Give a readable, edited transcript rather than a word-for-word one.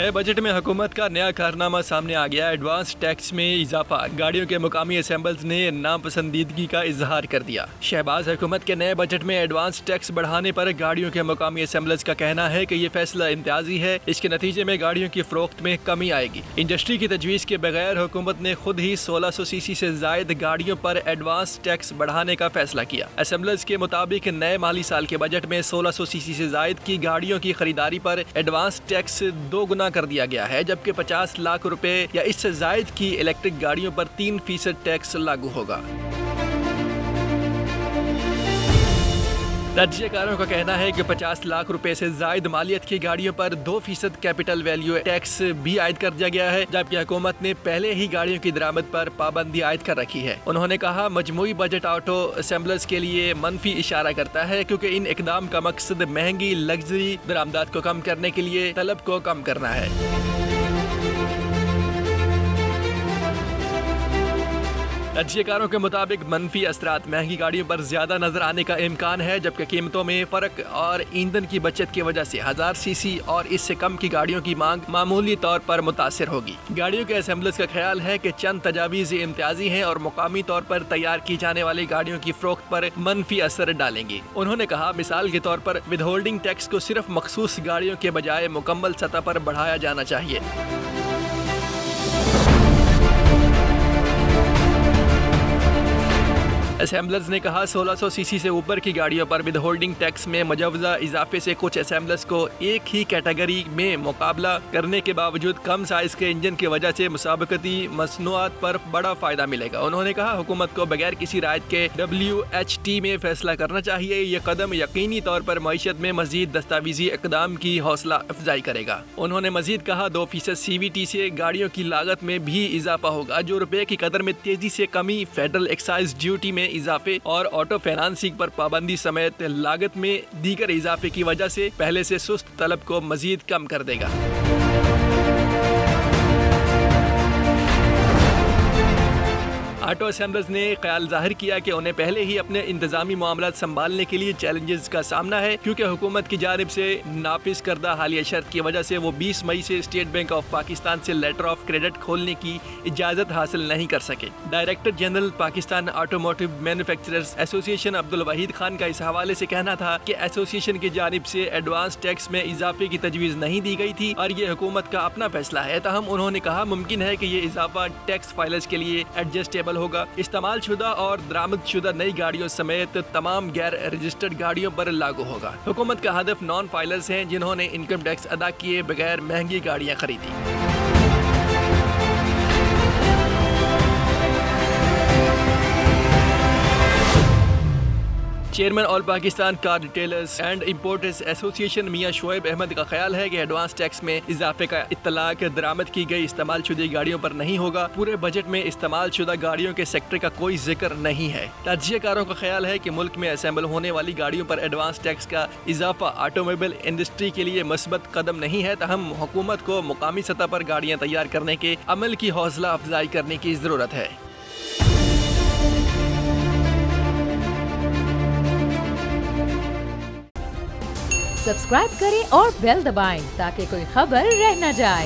नए बजट में हुकूमत का नया कारनामा सामने आ गया। एडवांस टैक्स में इजाफा। गाड़ियों के मुकामी असेंबल्स ने नापसंदीदगी का इजहार कर दिया। शहबाज हुकूमत के नए बजट में एडवांस टैक्स बढ़ाने पर गाड़ियों के मुकामी असेंबल्स का कहना है कि ये फैसला इम्तियाजी है। इसके नतीजे में गाड़ियों की फरोख्त में कमी आएगी। इंडस्ट्री की तजवीज़ के बगैर हुकूमत ने खुद ही 1600 सीसी से जायद गाड़ियों पर एडवांस टैक्स बढ़ाने का फैसला किया। असेंबल्स के मुताबिक नए माली साल के बजट में 1600 सीसी से जायद की गाड़ियों की खरीदारी पर एडवांस टैक्स 2 गुना कर दिया गया है, जबकि 50 लाख रुपए या इससे जायद की इलेक्ट्रिक गाड़ियों पर 3% टैक्स लागू होगा। तज्जियाकारों का कहना है कि 50 लाख रुपए से जायद मालियत की गाड़ियों पर 2% कैपिटल वैल्यू टैक्स भी आयद कर दिया गया है, जबकि हुकूमत ने पहले ही गाड़ियों की दरामद पर पाबंदी आयद कर रखी है। उन्होंने कहा, मजमूई बजट ऑटो असेंबलर्स के लिए मनफी इशारा करता है, क्योंकि इन इकदाम का मकसद महंगी लग्जरी बरामदात को कम करने के लिए तलब को कम करना है। तज्जियाकारों के मुताबिक मनफी असरात महंगी गाड़ियों पर ज्यादा नजर आने का इम्कान है, जबकि कीमतों में फर्क और ईंधन की बचत की वजह से 1000 सीसी और इससे कम की गाड़ियों की मांग मामूली तौर पर मुतासिर होगी। गाड़ियों के असेंबलर्स का ख्याल है कि चंद तजावीज़ इम्तियाजी हैं और मुकामी तौर पर तैयार की जाने वाली गाड़ियों की फरोख्त पर मनफी असर डालेंगी। उन्होंने कहा, मिसाल के तौर पर विद होल्डिंग टैक्स को सिर्फ मखसूस गाड़ियों के बजाय मुकम्मल सतह पर बढ़ाया जाना चाहिए। असेंबलर्स ने कहा, 1600 सीसी से ऊपर की गाड़ियों पर विद होल्डिंग टैक्स में मुजवजा इजाफे से कुछ असेंबलर्स को एक ही कैटेगरी में मुकाबला करने के बावजूद कम साइज के इंजन की वजह से मुसाबकती मसनूआत पर बड़ा फायदा मिलेगा। उन्होंने कहा, हुकूमत को बगैर किसी रायत के WHT में फैसला करना चाहिए। ये कदम यकीनी तौर पर मईशत में मजीद दस्तावेजी इकदाम की हौसला अफजाई करेगा। उन्होंने मजीद कहा, 2% CVT से गाड़ियों की लागत में भी इजाफा होगा, जो रुपए की कदर में तेजी से कमी, फेडरल एक्साइज ड्यूटी में इजाफे और ऑटो फाइनेंसिंग पर पाबंदी समेत लागत में दीगर इजाफे की वजह से पहले से सुस्त तलब को मजीद कम कर देगा। ऑटो असेंबलर्स ने ख्याल जाहिर किया कि उन्हें पहले ही अपने इंतजामी मामलात संभालने के लिए चैलेंजेस का सामना है, क्योंकि हुकूमत की जानिब से नाफिज करदा हालिया शर्त की वजह से वो 20 मई से स्टेट बैंक ऑफ पाकिस्तान से लेटर ऑफ क्रेडिट खोलने की इजाज़त हासिल नहीं कर सके। Director general Pakistan automotive manufacturers association Abdul Waheed Khan का इस हवाले से कहना था कि एसोसिएशन की जानिब से एडवांस टैक्स में इजाफे की तजवीज़ नहीं दी गई थी और ये हुकूमत का अपना फैसला है। ताहम उन्होंने कहा, मुमकिन है कि ये इजाफा टैक्स फाइलर्स के लिए एडजस्टेबल होगा। इस्तेमाल शुदा और दरामद शुदा नई गाड़ियों समेत तमाम गैर रजिस्टर्ड गाड़ियों पर लागू होगा। हुकूमत का हदफ नॉन फाइलर्स हैं, जिन्होंने इनकम टैक्स अदा किए बगैर महंगी गाड़ियां खरीदी। Chairman all Pakistan car retailers and importers association मियां शोएब अहमद का ख्याल है कि एडवांस टैक्स में इजाफे का इत्तलाक दरामद की गई इस्तेमाल शुदा गाड़ियों पर नहीं होगा। पूरे बजट में इस्तेमाल शुदा गाड़ियों के सेक्टर का कोई जिक्र नहीं है। तज्जियाकारों का ख्याल है कि मुल्क में असेंबल होने वाली गाड़ियों पर एडवांस टैक्स का इजाफा ऑटोमोबाइल इंडस्ट्री के लिए मुस्बत कदम नहीं है। तहम हुकूमत को मुकामी सतह पर गाड़ियाँ तैयार करने के अमल की हौसला अफजाई करने की जरूरत है। सब्सक्राइब करें और बेल दबाएं ताकि कोई खबर रह न जाए।